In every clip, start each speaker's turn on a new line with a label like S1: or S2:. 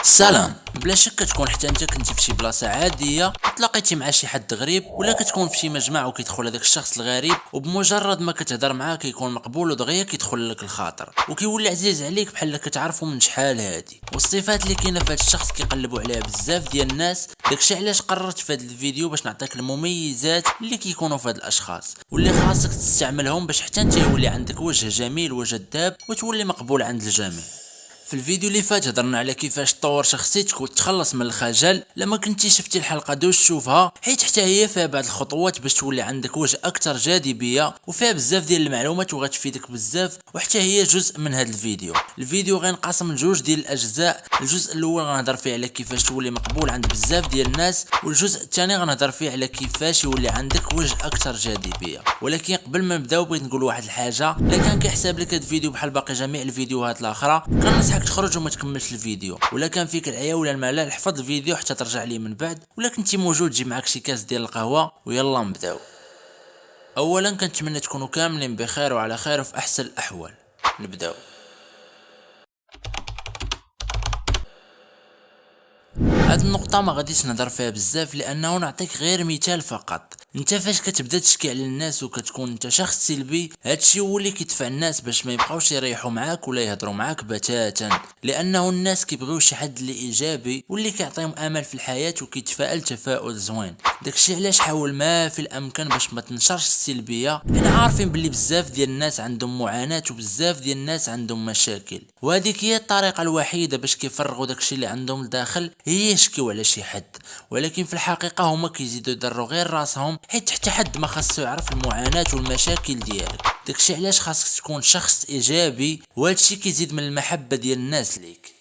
S1: سلام. بلا شك كتكون حتى انت كنتي في شي بلاصه عاديه تلاقيتي مع شي حد غريب، ولا كتكون في شي مجمع وكيدخل هذاك الشخص الغريب وبمجرد ما كتهضر معاه كيكون مقبول ودغيا كيدخل لك الخاطر وكيولي عزيز عليك بحال كتعرفو من شحال هادي. والصفات اللي كاينه في هذا الشخص كيقلبوا عليها بزاف ديال الناس، داكشي علاش قررت في هذا الفيديو باش نعطيك المميزات اللي كيكونوا في هاد الاشخاص واللي خاصك تستعملهم باش حتى انت يولي عندك وجه جميل وجذاب وتولي مقبول عند الجميع. في الفيديو اللي فات هضرنا على كيفاش تطور شخصيتك وتتخلص من الخجل. لما كنتي شفتي الحلقه دوز شوفها، حيت حتى هي فيها بعض الخطوات باش تولي عندك وجه اكثر جاذبيه وفيها بزاف ديال المعلومات وغتفيدك بزاف، وحتى هي جزء من هذا الفيديو غينقسم لجوج ديال الاجزاء. الجزء الاول غنهضر فيه على كيفاش تولي مقبول عند بزاف ديال الناس، والجزء الثاني غنهضر فيه على كيفاش يولي عندك وجه اكثر جاذبيه. ولكن قبل ما نبداو بغيت نقول واحد الحاجه، الا كان كيحسب لك هذا الفيديو بحال باقي جميع الفيديوهات الاخرى كننصحك تخرج وما تكملش الفيديو، ولا كان فيك العيا ولا الملل حفظ الفيديو حتى ترجع لي من بعد، ولا كنتي موجود جيب معك شي كاس ديال القهوه ويلا نبداو. اولا كنتمنى تكونوا كاملين بخير وعلى خير وفي احسن الاحوال. نبداو. هاد النقطة ما غاديش نهضر فيها بزاف لانه نعطيك غير مثال فقط. انت فاش كتبدا تشكي على الناس وكتكون انت شخص سلبي، هادشي هو اللي كيدفع الناس باش ما يبقاوش يريحوا معاك ولا يهضروا معاك بتاتا، لانه الناس كيبغيو شي حد اللي ايجابي واللي كيعطيهم امل في الحياة وكيتفائل تفاؤل زوين. داكشي علاش حاول ما في الامكان باش ما تنشرش السلبية. حنا عارفين باللي بزاف ديال الناس عندهم معاناة وبزاف ديال الناس عندهم مشاكل، وهذيك هي الطريقة الوحيدة باش كيفرغوا داكشي اللي عندهم لداخل، هي يشكيو على شي حد. ولكن في الحقيقة هما كيزيدوا يضروا غير راسهم، حيت حتى حد ما خاصو يعرف المعاناة والمشاكل ديالك. داكشي علاش خاصك تكون شخص ايجابي، وهادشي كيزيد من المحبة ديال الناس ليك.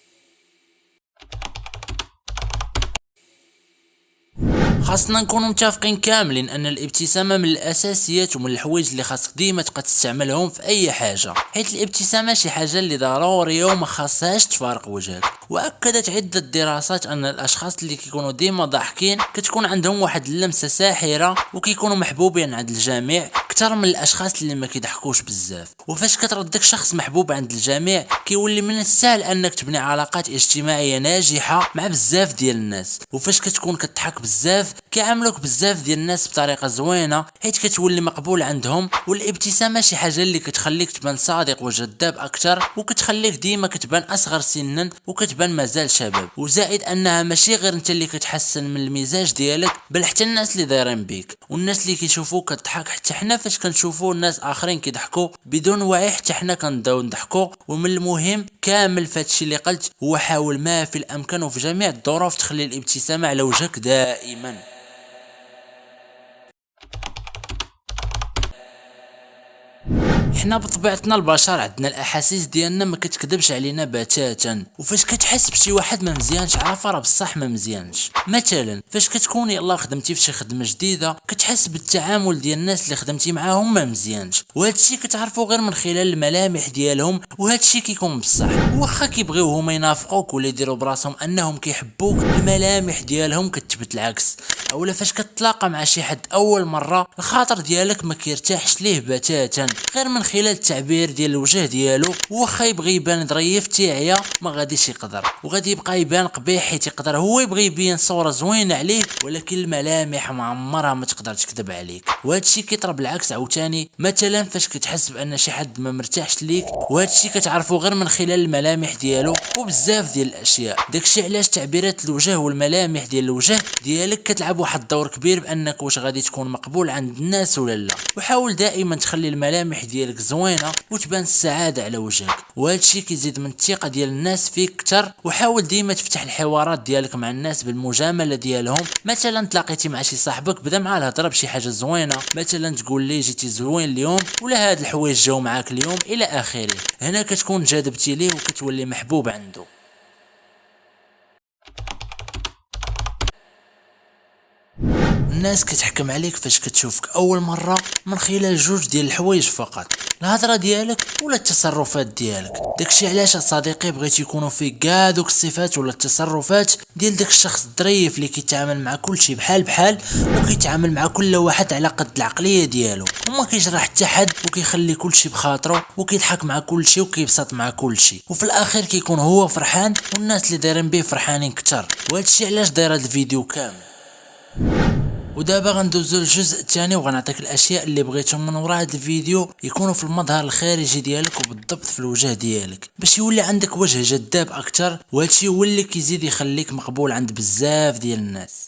S1: خاصنا نكونوا متفقين كاملين ان الابتسامه من الاساسيات ومن الحوايج اللي خاصك ديما تبقى تستعملهم في اي حاجه، حيت الابتسامه شي حاجه اللي ضروريه وما خاصهاش تفارق وجهك. واكدت عده دراسات ان الاشخاص اللي كيكونوا ديما ضاحكين كتكون عندهم واحد اللمسه ساحره وكيكونوا محبوبين عند الجميع اكثر من الاشخاص اللي ما كيضحكوش بزاف. وفاش كتردك شخص محبوب عند الجميع كيولي من السهل انك تبني علاقات اجتماعيه ناجحه مع بزاف ديال الناس. وفاش كتكون كتضحك بزاف كيعاملوك بزاف ديال الناس بطريقه زوينه حيت كتولي مقبول عندهم. والابتسامه شي حاجه اللي كتخليك تبان صادق وجذاب اكثر، وكتخليك ديما كتبان اصغر سنا وكتبان مازال شباب. وزائد انها ماشي غير انت اللي كتحسن من المزاج ديالك، بل حتى الناس اللي دايرين بيك والناس اللي كيشوفوك كتضحك. حتى حنا فاش كنشوفوا الناس اخرين كيضحكوا بدون وعي حتى حنا كنبداو نضحكوا. ومن المهم كامل فهادشي اللي قلت هو حاول ما في الامكان وفي جميع الظروف تخلي الابتسامه على وجهك دائما. حنا بطبيعتنا البشر عندنا الاحاسيس ديالنا ما كتكذبش علينا بتاتا. وفاش كتحس بشي واحد ما مزيانش عارفه راه بصح ما مزيانش. مثلا فاش كتكون يلا خدمتي في شي خدمه جديده كتحس بالتعامل ديال الناس اللي خدمتي معاهم ما مزيانش، وهادشي كتعرفو غير من خلال الملامح ديالهم. وهادشي كيكون بصح واخا كيبغيو هما ينافقوك ولا يديروا براسهم انهم كيحبوك، الملامح ديالهم كتثبت العكس. اولا فاش كتلاقى مع شي حد اول مره الخاطر ديالك ما كيرتاحش ليه بتاتا غير من خلال التعبير ديال الوجه ديالو. واخا يبغي يبان ظريف تاعيا ما غاديش يقدر، وغادي يبقى يبان قبيح حيت يقدر هو يبغي يبين صوره زوينه عليه، ولكن الملامح ما عمرها ما تقدر تكذب عليك. وهادشي كيطرى بالعكس عاوتاني. مثلا فاش كتحس بان شي حد ما مرتاحش ليك، وهادشي كتعرفو غير من خلال الملامح ديالو وبزاف ديال الاشياء. داكشي علاش تعبيرات الوجه والملامح ديال الوجه ديالك كتلعب واحد الدور كبير بانك واش غادي تكون مقبول عند الناس ولا لا. وحاول دائما تخلي الملامح ديالك زوينه وتبان السعاده على وجهك، وهادشي كيزيد من الثقه ديال الناس فيك اكثر. وحاول ديما تفتح الحوارات ديالك مع الناس بالمجامله ديالهم. مثلا تلاقيتي مع شي صاحبك بدا معاه الهضره بشي حاجه زوينه، مثلا تقول ليه جيتي زوين اليوم ولا هاد الحوايج جاو معاك اليوم الى اخره. هنا كتكون جذبتي ليه وكتولي محبوب عنده. الناس كتحكم عليك فاش كتشوفك اول مره من خلال جوج ديال الحوايج فقط، الهضره ديالك ولا التصرفات ديالك. داكشي علاش صديقي بغيت يكونوا فيك كاع دوك الصفات ولا التصرفات ديال داك الشخص الظريف اللي كيتعامل مع كلشي بحال بحال، وكيتعامل مع كل واحد على قد العقليه ديالو، وما كيجرح حتى حد، وكيخلي كلشي بخاطرو، وكيضحك مع كلشي وكيبسط مع كلشي، وفي الاخير كيكون هو فرحان والناس اللي دايرين به فرحانين كتر. وهادشي علاش داير هاد الفيديو كامل. ودابا غندوزو للجزء الثاني وغنعطيك الاشياء اللي بغيتهم من وراء هذا الفيديو يكونوا في المظهر الخارجي ديالك وبالضبط في الوجه ديالك باش يولي عندك وجه جذاب اكثر، وهادشي هو اللي كيزيد يخليك مقبول عند بزاف ديال الناس.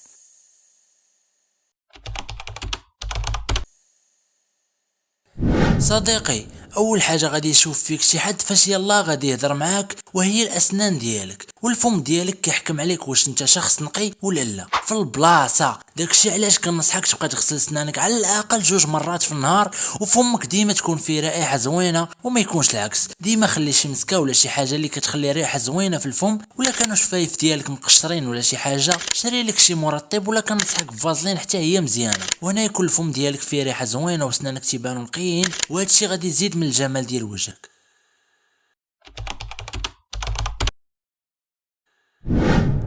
S1: صديقي، اول حاجه غادي يشوف فيك شي حد فاش يلا غادي يهضر معاك وهي الاسنان ديالك والفم ديالك، كيحكم عليك واش انت شخص نقي ولا لا في البلاصه. داكشي علاش كنصحك تبقى تغسل سنانك على الاقل 2 مرات في النهار، وفمك ديما تكون فيه رائحه زوينه وما يكونش العكس. ديما خلي شي مسكه ولا شي حاجه اللي كتخلي ريحه زوينه في الفم، ولا كانوا شفايف ديالك مقشرين ولا شي حاجه شري لك شي مرطب، ولا كنصحك بفازلين حتى هي مزيانه، وهنا يكون الفم ديالك فيه ريحه زوينه وسنانك تيبانو نقيين، وهادشي غادي يزيد من الجمال ديال وجهك.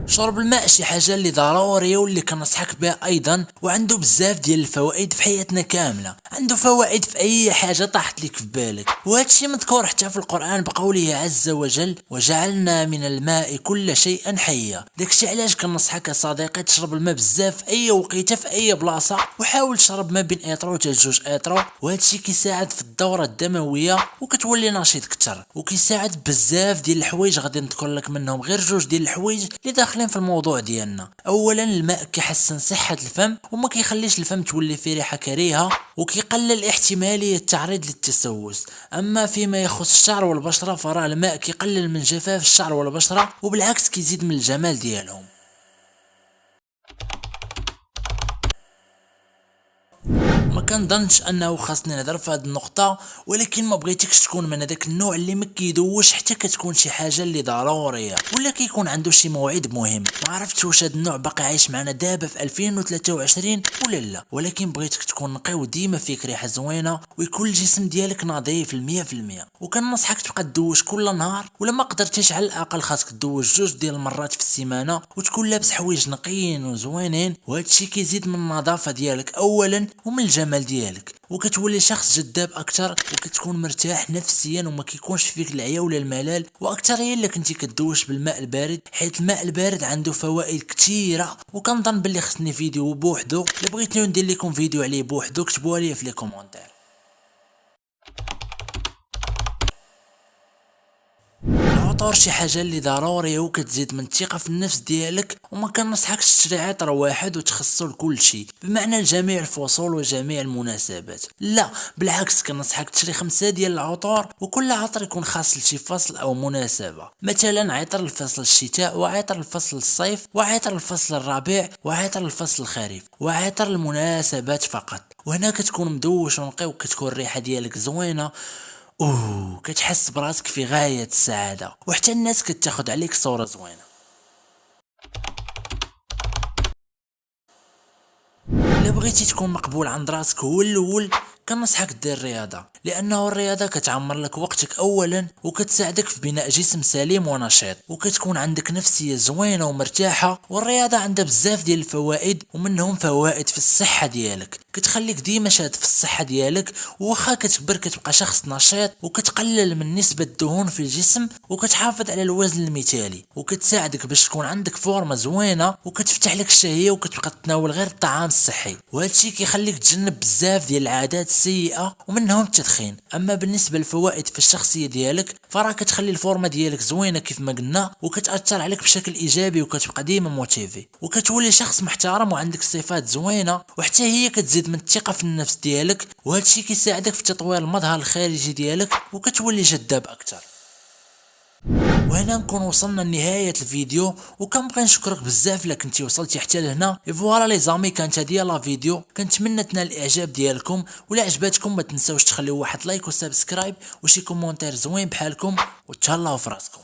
S1: شرب الماء شي حاجه اللي ضروريه واللي كنصحك بها ايضا، وعنده بزاف ديال الفوائد في حياتنا كامله. عنده فوائد في اي حاجه طاحت لك في بالك، وهادشي مذكور حتى في القران بقوله عز وجل: وجعلنا من الماء كل شيء حي. داكشي علاش كنصحك يا صديقي تشرب الماء بزاف في اي وقيته في اي بلاصه، وحاول تشرب ما بين ايطرو حتى 2 ايطرو، وهادشي كيساعد في الدوره الدمويه وكتولي نشيط كتر، وكيساعد بزاف ديال الحوايج. غادي نذكر لك منهم غير 2 ديال الحوايج اللي داخلين في الموضوع ديالنا. اولا الماء كيحسن صحه الفم وما كيخليش الفم تولي فيه ريحه كريهه، وكيقلل احتماليه التعريض للتسوس. اما فيما يخص الشعر والبشره فراه الماء كيقلل من جفاف الشعر والبشره، وبالعكس كيزيد من الجمال ديالهم. ما كنظنش انه خاصني نهضر في هذه النقطه، ولكن ما بغيتكش تكون من هذاك النوع اللي ما كيدوش حتى كتكون شي حاجه اللي ضروريه ولا كيكون عنده شي موعد مهم. ما عرفتش واش هذا النوع باقي عايش معنا دابا في 2023 ولا لا، ولكن بغيتك تكون نقي وديما فيك ريحه زوينه، ويكون الجسم ديالك نظيف 100%. وكنصحك تبقى تدوش كل نهار، ولا ما قدرتيش على الاقل خاصك تدوش 2 ديال المرات في السيمانه، وتكون لابس حوايج نقيين وزوينين، وهادشي كيزيد من النظافه ديالك اولا ومن الجمال ديالك، وكتولي شخص جذاب اكثر، وكتكون مرتاح نفسيا وما كيكونش فيك العيا ولا الملل. واكثر هي الا كنتي كدوش بالماء البارد، حيت الماء البارد عنده فوائد كثيره. وكنظن باللي خصني فيديو بوحدو، الا بغيتوني ندير لكم فيديو عليه بوحدو كتبوها لي في لي كومونتير. العطور شي حاجه اللي ضروريه وكتزيد من الثقه في النفس ديالك، وما كنصحكش تشري عطر واحد وتخصصو لكل شيء بمعنى لجميع الفصول وجميع المناسبات، لا بالعكس كنصحك تشري 5 ديال العطور، وكل عطر يكون خاص لشي فصل او مناسبه. مثلا عطر الفصل الشتاء، وعطر الفصل الصيف، وعطر الفصل الربيع، وعطر الفصل الخريف، وعطر المناسبات فقط. وهنا كتكون مدوش ونقي، وكتكون الريحه ديالك زوينه، كتحس براسك في غاية السعادة، وحتى الناس كتاخد عليك صورة زوينة. الا بغيتي تكون مقبول عند راسك هو الاول، كنصحك دير الرياضه، لانه الرياضه كتعمر لك وقتك اولا، وكتساعدك في بناء جسم سليم ونشيط، وكتكون عندك نفسيه زوينه ومرتاحه. والرياضه عندها بزاف ديال الفوائد، ومنهم فوائد في الصحه ديالك، كتخليك ديما شاد في الصحه ديالك، وواخا كتكبر كتبقى شخص نشيط، وكتقلل من نسبه الدهون في الجسم، وكتحافظ على الوزن المثالي، وكتساعدك باش تكون عندك فورمه زوينه، وكتفتح لك الشهيه، وكتبقى تتناول غير الطعام الصحي. وهادشي كيخليك تجنب بزاف ديال العادات السيئه ومنهم التدخين. اما بالنسبه للفوائد في الشخصيه ديالك فراه كتخلي الفورمه ديالك زوينه كيف ما قلنا، وكتاثر عليك بشكل ايجابي، وكتبقى ديما موتيفي، وكتولي شخص محترم وعندك صفات زوينه، وحتى هي كتزيد من الثقه في النفس ديالك. وهادشي كيساعدك في تطوير المظهر الخارجي ديالك، وكتولي جذاب اكثر. وهنا نكون وصلنا لنهاية الفيديو، وكنبغي نشكرك بزاف الا كنتي وصلتي حتى لهنا. فوالا لي زامي، كانت هادي لا فيديو، كنتمنى تنال الاعجاب ديالكم، ولا عجباتكم ما تنساوش تخليو واحد لايك وسبسكرايب وشي كومونتير زوين بحالكم، وتهلاو في راسكم.